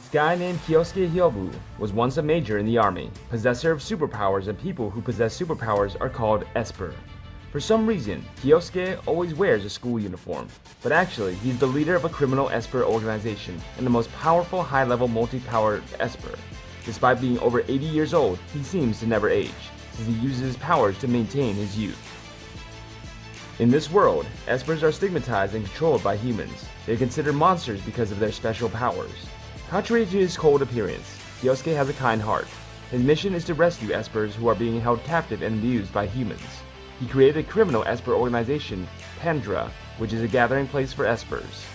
This guy named Kyousuke Hyoubu was once a major in the army, possessor of superpowers, and people who possess superpowers are called Esper. For some reason, Kyousuke always wears a school uniform, but actually he's the leader of a criminal Esper organization and the most powerful high-level multi-powered Esper. Despite being over 80 years old, he seems to never age, since he uses his powers to maintain his youth. In this world, Espers are stigmatized and controlled by humans. They are considered monsters because of their special powers. Contrary to his cold appearance, Kyousuke has a kind heart. His mission is to rescue Espers who are being held captive and abused by humans. He created a criminal Esper organization, Pandra, which is a gathering place for Espers.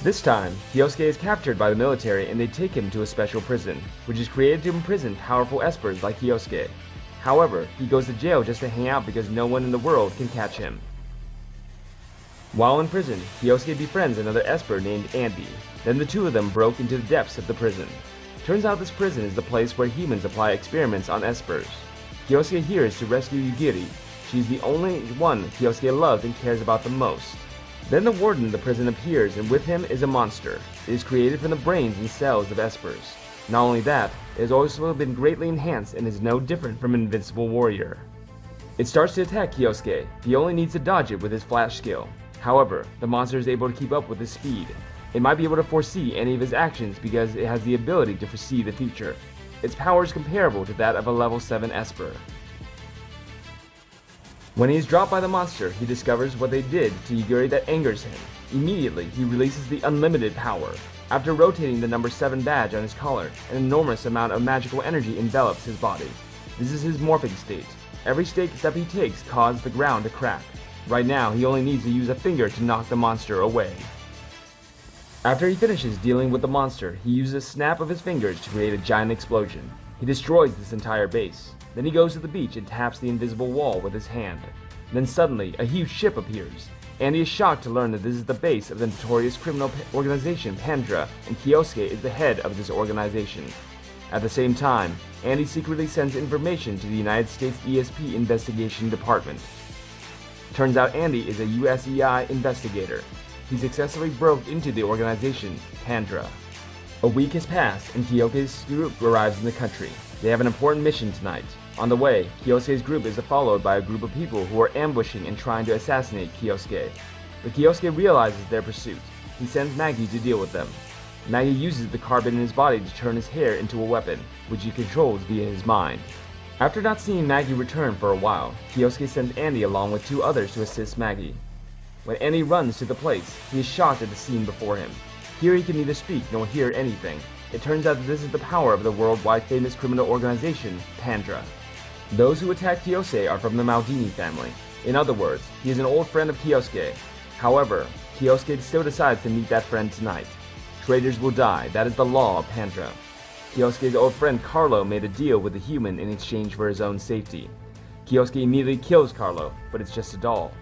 This time, Kyousuke is captured by the military and they take him to a special prison, which is created to imprison powerful Espers like Kyousuke. However, he goes to jail just to hang out because no one in the world can catch him. While in prison, Kyousuke befriends another Esper named Andy. Then the two of them broke into the depths of the prison. Turns out this prison is the place where humans apply experiments on Espers. Kyousuke here is to rescue Yugiri. She's the only one Kyousuke loves and cares about the most. Then the warden of the prison appears, and with him is a monster. It is created from the brains and cells of Espers. Not only that, it has also been greatly enhanced and is no different from an invincible warrior. It starts to attack Kyousuke. He only needs to dodge it with his flash skill. However, the monster is able to keep up with his speed. It might be able to foresee any of his actions because it has the ability to foresee the future. Its power is comparable to that of a level 7 Esper. When he is dropped by the monster, he discovers what they did to Yugiri that angers him. Immediately, he releases the unlimited power. After rotating the number 7 badge on his collar, an enormous amount of magical energy envelops his body. This is his morphing state. Every step he takes causes the ground to crack. Right now, he only needs to use a finger to knock the monster away. After he finishes dealing with the monster, he uses a snap of his fingers to create a giant explosion. He destroys this entire base. Then he goes to the beach and taps the invisible wall with his hand. Then suddenly, a huge ship appears. Andy is shocked to learn that this is the base of the notorious criminal organization Pandra, and Kyousuke is the head of this organization. At the same time, Andy secretly sends information to the United States ESP Investigation Department. Turns out Andy is a USEI investigator. He successfully broke into the organization, Pandra. A week has passed and Kyousuke's group arrives in the country. They have an important mission tonight. On the way, Kyousuke's group is followed by a group of people who are ambushing and trying to assassinate Kyousuke. But Kyousuke realizes their pursuit. He sends Maggie to deal with them. Maggie uses the carbon in his body to turn his hair into a weapon, which he controls via his mind. After not seeing Maggie return for a while, Kyousuke sends Andy along with two others to assist Maggie. When Andy runs to the place, he is shocked at the scene before him. Here he can neither speak nor hear anything. It turns out that this is the power of the worldwide famous criminal organization, Pandra. Those who attack Kyousuke are from the Maldini family. In other words, he is an old friend of Kyousuke. However, Kyousuke still decides to meet that friend tonight. Traitors will die, that is the law of Pandra. Kyousuke's old friend Carlo made a deal with the human in exchange for his own safety. Kyousuke immediately kills Carlo, but it's just a doll.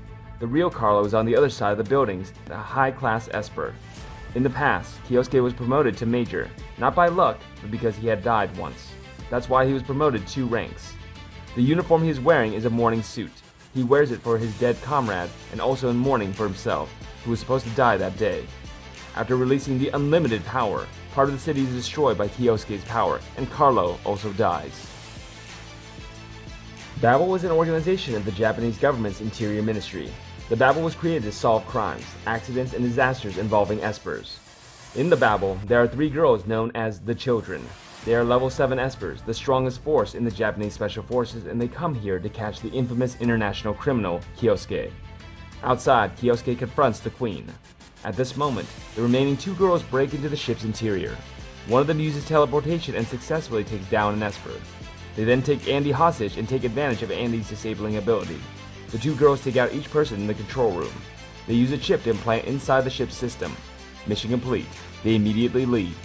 The real Carlo is on the other side of the buildings, a high-class Esper. In the past, Kyousuke was promoted to Major, not by luck, but because he had died once. That's why he was promoted 2 ranks. The uniform he is wearing is a mourning suit. He wears it for his dead comrades and also in mourning for himself, who was supposed to die that day. After releasing the unlimited power, part of the city is destroyed by Kyousuke's power, and Carlo also dies. Babel was an organization of the Japanese government's interior ministry. The Babel was created to solve crimes, accidents, and disasters involving Espers. In the Babel, there are 3 girls known as the Children. They are level 7 Espers, the strongest force in the Japanese Special Forces, and they come here to catch the infamous international criminal, Kyousuke. Outside, Kyousuke confronts the Queen. At this moment, the remaining 2 girls break into the ship's interior. One of them uses teleportation and successfully takes down an Esper. They then take Andy hostage and take advantage of Andy's disabling ability. The 2 girls take out each person in the control room. They use a chip to implant inside the ship's system. Mission complete. They immediately leave.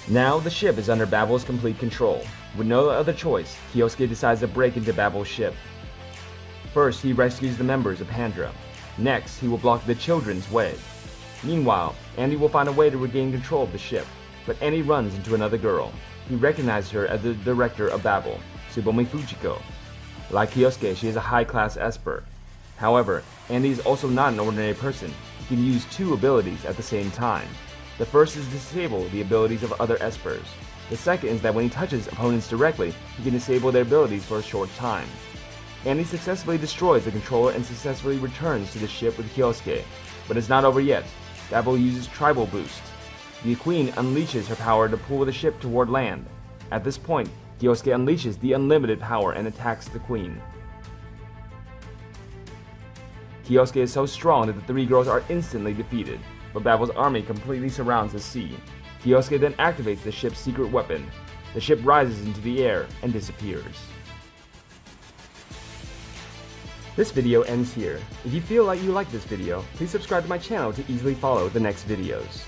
Now the ship is under Babel's complete control. With no other choice, Kyousuke decides to break into Babel's ship. First, he rescues the members of Pandra. Next, he will block the Children's way. Meanwhile, Andy will find a way to regain control of the ship, but Andy runs into another girl. He recognizes her as the director of Babel, Tsubomi Fujiko. Like Kyousuke, she is a high-class Esper. However, Andy is also not an ordinary person. He can use 2 abilities at the same time. The first is to disable the abilities of other espers. The second is that when he touches opponents directly, he can disable their abilities for a short time. And he successfully destroys the controller and successfully returns to the ship with Kyousuke. But it's not over yet. Dapple uses Tribal Boost. The Queen unleashes her power to pull the ship toward land. At this point, Kyousuke unleashes the unlimited power and attacks the Queen. Kyousuke is so strong that the three girls are instantly defeated, but Dapple's army completely surrounds the sea. Kyousuke then activates the ship's secret weapon. The ship rises into the air and disappears. This video ends here. If you feel like you like this video, please subscribe to my channel to easily follow the next videos.